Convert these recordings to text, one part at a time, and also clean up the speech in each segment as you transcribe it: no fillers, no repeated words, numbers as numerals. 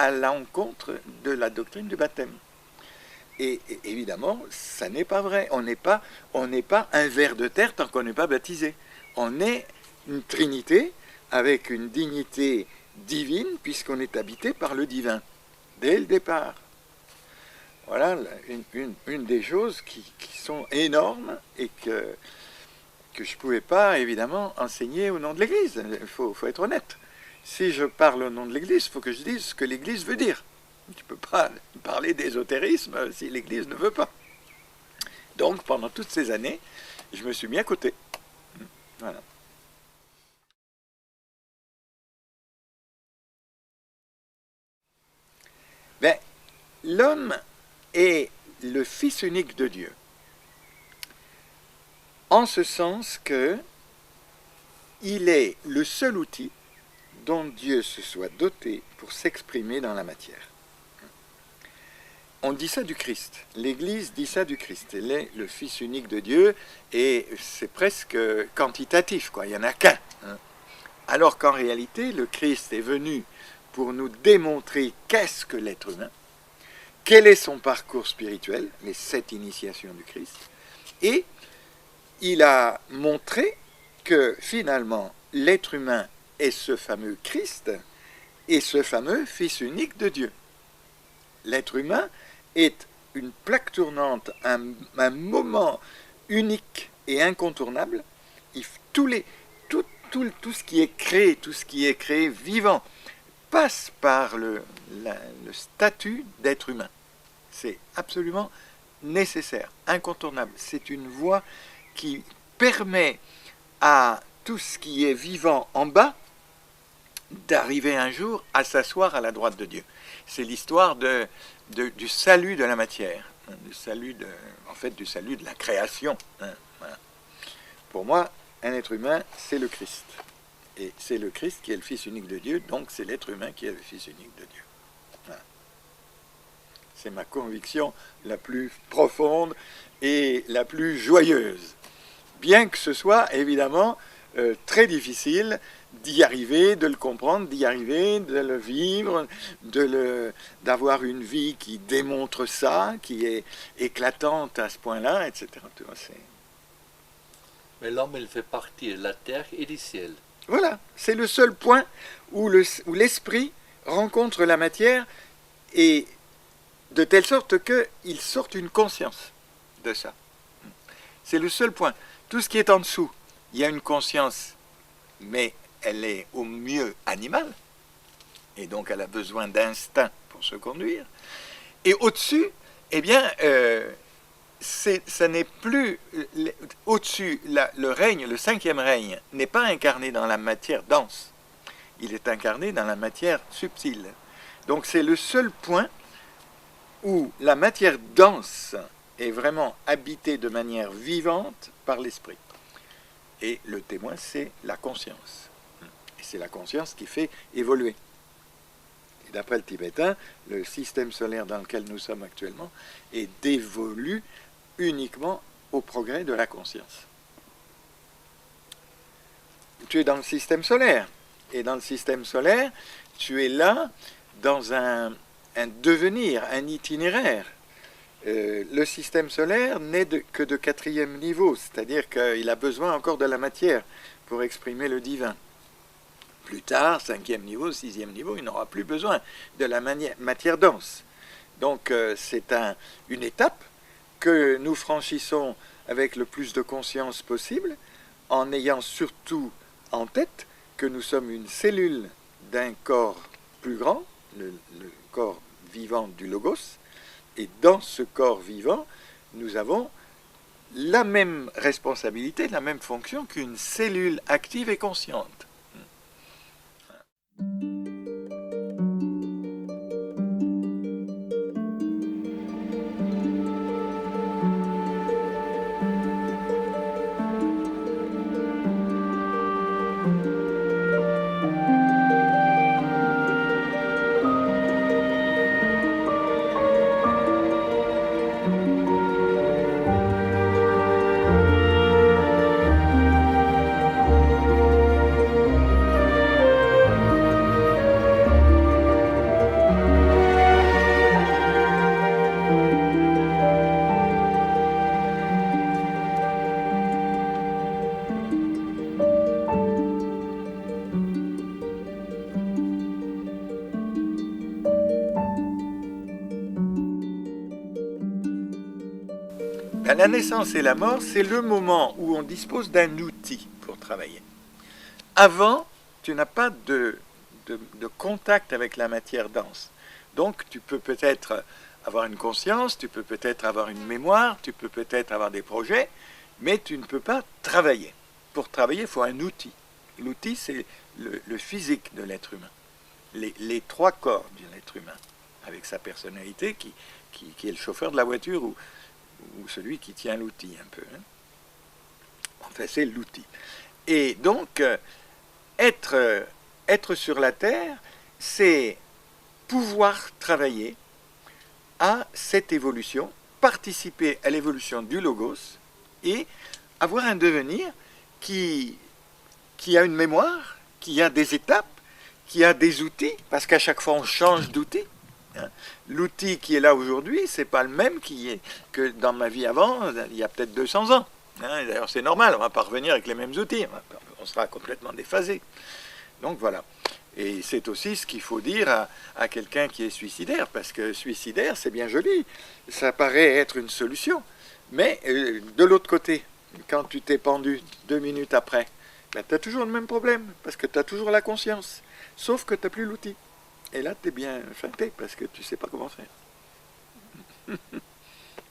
à l'encontre de la doctrine du baptême. Et évidemment, ça n'est pas vrai. On n'est pas un ver de terre tant qu'on n'est pas baptisé. On est une trinité avec une dignité divine puisqu'on est habité par le divin, dès le départ. Voilà une des choses qui sont énormes et que je ne pouvais pas, évidemment, enseigner au nom de l'Église. Il faut être honnête. Si je parle au nom de l'Église, il faut que je dise ce que l'Église veut dire. Tu ne peux pas parler d'ésotérisme si l'Église ne veut pas. Donc, pendant toutes ces années, je me suis mis à côté. Voilà. Ben, l'homme est le Fils unique de Dieu. En ce sens que il est le seul outil dont Dieu se soit doté pour s'exprimer dans la matière. On dit ça du Christ. L'Église dit ça du Christ. Elle est le Fils unique de Dieu et c'est presque quantitatif, quoi. Il n'y en a qu'un. Alors qu'en réalité, le Christ est venu pour nous démontrer qu'est-ce que l'être humain, quel est son parcours spirituel, les 7 initiations du Christ, et il a montré que finalement l'être humain est ce fameux Christ et ce fameux Fils unique de Dieu. L'être humain est une plaque tournante, un moment unique et incontournable. Tout ce qui est créé vivant, passe par le statut d'être humain. C'est absolument nécessaire, incontournable. C'est une voie qui permet à tout ce qui est vivant en bas d'arriver un jour à s'asseoir à la droite de Dieu. C'est l'histoire du salut de la matière, du salut de la création. Voilà. Pour moi, un être humain, c'est le Christ. Et c'est le Christ qui est le Fils unique de Dieu, donc c'est l'être humain qui est le Fils unique de Dieu. Voilà. C'est ma conviction la plus profonde et la plus joyeuse. Bien que ce soit évidemment très difficile d'y arriver, de le comprendre, d'y arriver, de le vivre, d'avoir une vie qui démontre ça, qui est éclatante à ce point-là, etc. Mais l'homme, il fait partie de la terre et du ciel. Voilà, c'est le seul point où l'esprit rencontre la matière et de telle sorte qu'il sorte une conscience de ça. C'est le seul point. Tout ce qui est en dessous, il y a une conscience, mais elle est au mieux animale, et donc elle a besoin d'instinct pour se conduire. Et au-dessus, eh bien, ça n'est plus au-dessus, le règne, le 5e règne, n'est pas incarné dans la matière dense. Il est incarné dans la matière subtile. Donc c'est le seul point où la matière dense est vraiment habitée de manière vivante par l'esprit. Et le témoin, c'est la conscience. Et c'est la conscience qui fait évoluer. Et d'après le tibétain, le système solaire dans lequel nous sommes actuellement est dévolu uniquement au progrès de la conscience. Tu es dans le système solaire. Et dans le système solaire, tu es là dans un devenir, un itinéraire. Le système solaire n'est que de 4e niveau, c'est-à-dire qu'il a besoin encore de la matière pour exprimer le divin. Plus tard, 5e niveau, 6e niveau, il n'aura plus besoin de la matière dense. Donc c'est une étape que nous franchissons avec le plus de conscience possible, en ayant surtout en tête que nous sommes une cellule d'un corps plus grand, le corps vivant du Logos, et dans ce corps vivant, nous avons la même responsabilité, la même fonction qu'une cellule active et consciente. Ben, la naissance et la mort, c'est le moment où on dispose d'un outil pour travailler. Avant, tu n'as pas de contact avec la matière dense. Donc, tu peux peut-être avoir une conscience, tu peux peut-être avoir une mémoire, tu peux peut-être avoir des projets, mais tu ne peux pas travailler. Pour travailler, il faut un outil. L'outil, c'est le physique de l'être humain. Les trois corps de l'être humain, avec sa personnalité qui est le chauffeur de la voiture ou celui qui tient l'outil un peu. Hein. Enfin, c'est l'outil. Et donc, être sur la Terre, c'est pouvoir travailler à cette évolution, participer à l'évolution du Logos et avoir un devenir qui a une mémoire, qui a des étapes, qui a des outils, parce qu'à chaque fois on change d'outil. L'outil qui est là aujourd'hui, c'est pas le même que dans ma vie avant, il y a peut-être 200 ans. D'ailleurs, c'est normal, on ne va pas revenir avec les mêmes outils, on sera complètement déphasé. Donc voilà. Et c'est aussi ce qu'il faut dire à quelqu'un qui est suicidaire, parce que suicidaire, c'est bien joli, ça paraît être une solution. Mais de l'autre côté, quand tu t'es pendu 2 minutes après, ben, tu as toujours le même problème, parce que tu as toujours la conscience, sauf que tu n'as plus l'outil. Et là, tu es bien feinté, parce que tu ne sais pas comment faire.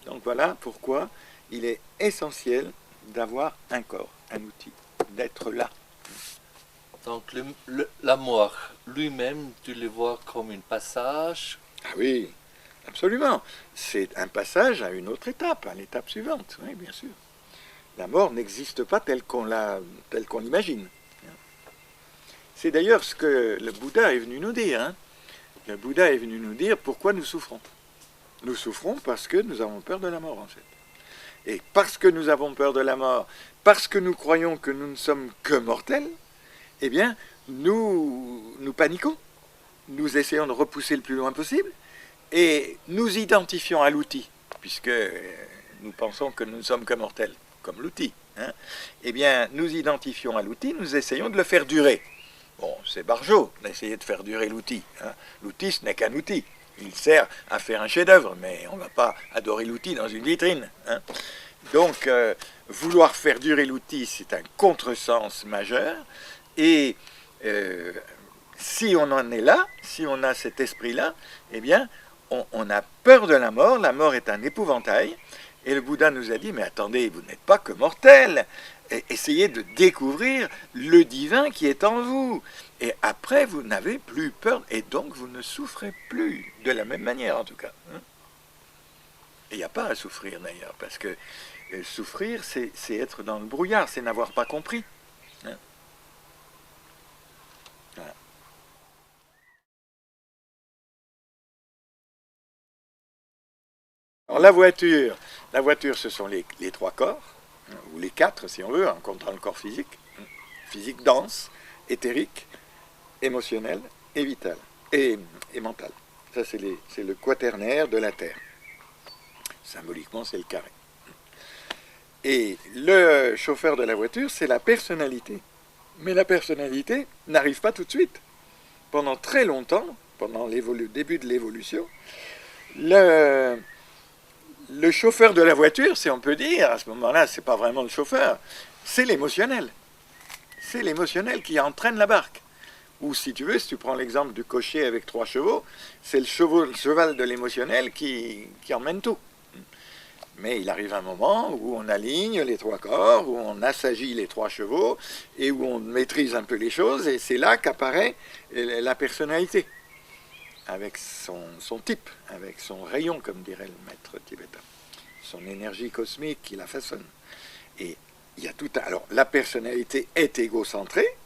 Donc voilà pourquoi il est essentiel d'avoir un corps, un outil, d'être là. Donc la mort lui-même, tu le vois comme un passage. Ah oui, absolument. C'est un passage à une autre étape, à l'étape suivante, oui, bien sûr. La mort n'existe pas telle qu'on l'imagine. C'est d'ailleurs ce que le Bouddha est venu nous dire. Hein. Le Bouddha est venu nous dire pourquoi nous souffrons. Nous souffrons parce que nous avons peur de la mort, en fait. Et parce que nous avons peur de la mort, parce que nous croyons que nous ne sommes que mortels, eh bien, nous paniquons. Nous essayons de repousser le plus loin possible et nous identifions à l'outil, puisque nous pensons que nous ne sommes que mortels, comme l'outil. Hein. Eh bien, nous identifions à l'outil, nous essayons de le faire durer. Bon, c'est barjot d'essayer de faire durer l'outil. Hein. L'outil, ce n'est qu'un outil. Il sert à faire un chef-d'œuvre, mais on ne va pas adorer l'outil dans une vitrine. Hein. Donc, vouloir faire durer l'outil, c'est un contresens majeur. Et si on en est là, si on a cet esprit-là, eh bien, on a peur de la mort est un épouvantail. Et le Bouddha nous a dit, mais attendez, vous n'êtes pas que mortel. Essayez de découvrir le divin qui est en vous. Et après, vous n'avez plus peur, et donc vous ne souffrez plus, de la même manière en tout cas. Et il n'y a pas à souffrir d'ailleurs, parce que souffrir, c'est être dans le brouillard, c'est n'avoir pas compris. Hein. Voilà. Alors la voiture, ce sont les 3 corps, ou les 4 si on veut, en comptant le corps physique. Physique dense, éthérique, émotionnel et vital, et mental. Ça, c'est le quaternaire de la Terre. Symboliquement, c'est le carré. Et le chauffeur de la voiture, c'est la personnalité. Mais la personnalité n'arrive pas tout de suite. Pendant très longtemps, pendant le début de l'évolution, le chauffeur de la voiture, si on peut dire, à ce moment-là, c'est pas vraiment le chauffeur, c'est l'émotionnel. C'est l'émotionnel qui entraîne la barque. Ou si tu veux, si tu prends l'exemple du cocher avec 3 chevaux, c'est le cheval de l'émotionnel qui emmène tout. Mais il arrive un moment où on aligne les 3 corps, où on assagit les 3 chevaux, et où on maîtrise un peu les choses, et c'est là qu'apparaît la personnalité, avec son type, avec son rayon, comme dirait le maître tibétain, son énergie cosmique qui la façonne. Et il y a tout alors, la personnalité est égocentrée,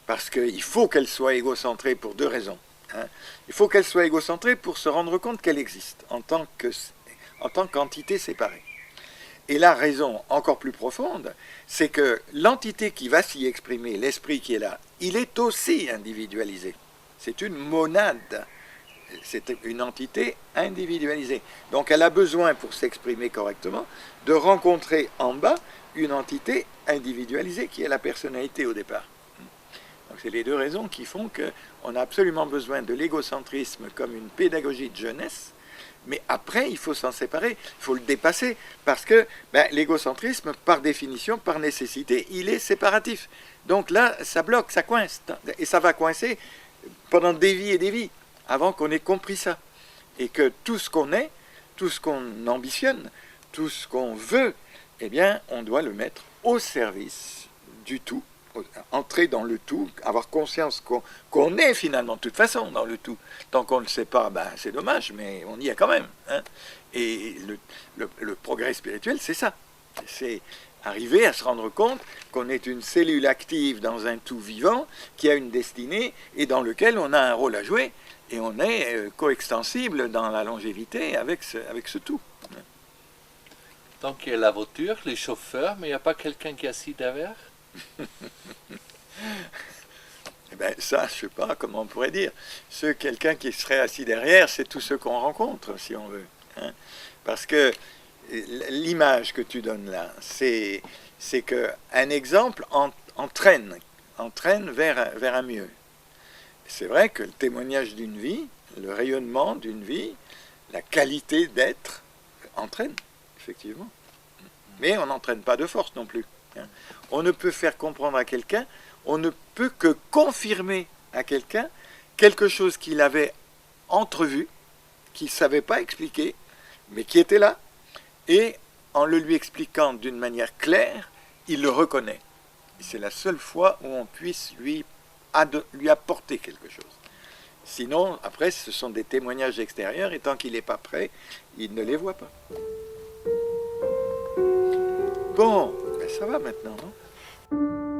parce qu'il faut qu'elle soit égocentrée pour 2 raisons. Hein. Il faut qu'elle soit égocentrée pour se rendre compte qu'elle existe en tant qu'entité séparée. Et la raison encore plus profonde, c'est que l'entité qui va s'y exprimer, l'esprit qui est là, il est aussi individualisé. C'est une monade. C'est une entité individualisée. Donc elle a besoin, pour s'exprimer correctement, de rencontrer en bas une entité individualisée qui est la personnalité au départ. Donc c'est les 2 raisons qui font qu'on a absolument besoin de l'égocentrisme comme une pédagogie de jeunesse Mais après, il faut s'en séparer, il faut le dépasser, parce que l'égocentrisme, par définition, par nécessité, il est séparatif. Donc là, ça bloque, ça coince, et ça va coincer pendant des vies et des vies, avant qu'on ait compris ça. Et que tout ce qu'on est, tout ce qu'on ambitionne, tout ce qu'on veut, eh bien, on doit le mettre au service du tout, entrer dans le tout, avoir conscience qu'on est finalement de toute façon dans le tout. Tant qu'on ne le sait pas, c'est dommage, mais on y est quand même. Hein. Et le progrès spirituel, c'est ça. C'est arriver à se rendre compte qu'on est une cellule active dans un tout vivant qui a une destinée et dans lequel on a un rôle à jouer et on est coextensible dans la longévité avec ce tout. Donc il y a la voiture, les chauffeurs, mais il n'y a pas quelqu'un qui est assis derrière? Eh ben, ça, je ne sais pas comment on pourrait dire. Quelqu'un qui serait assis derrière, c'est tous ceux qu'on rencontre, si on veut. Hein. Parce que l'image que tu donnes là, c'est qu'un exemple entraîne vers un mieux. C'est vrai que le témoignage d'une vie, le rayonnement d'une vie, la qualité d'être entraîne, effectivement. Mais on n'entraîne pas de force non plus. Hein. On ne peut faire comprendre à quelqu'un, on ne peut que confirmer à quelqu'un quelque chose qu'il avait entrevu, qu'il ne savait pas expliquer, mais qui était là. Et en le lui expliquant d'une manière claire, il le reconnaît. C'est la seule fois où on puisse lui apporter quelque chose. Sinon, après, ce sont des témoignages extérieurs, et tant qu'il n'est pas prêt, il ne les voit pas. Bon, ça va maintenant, non ?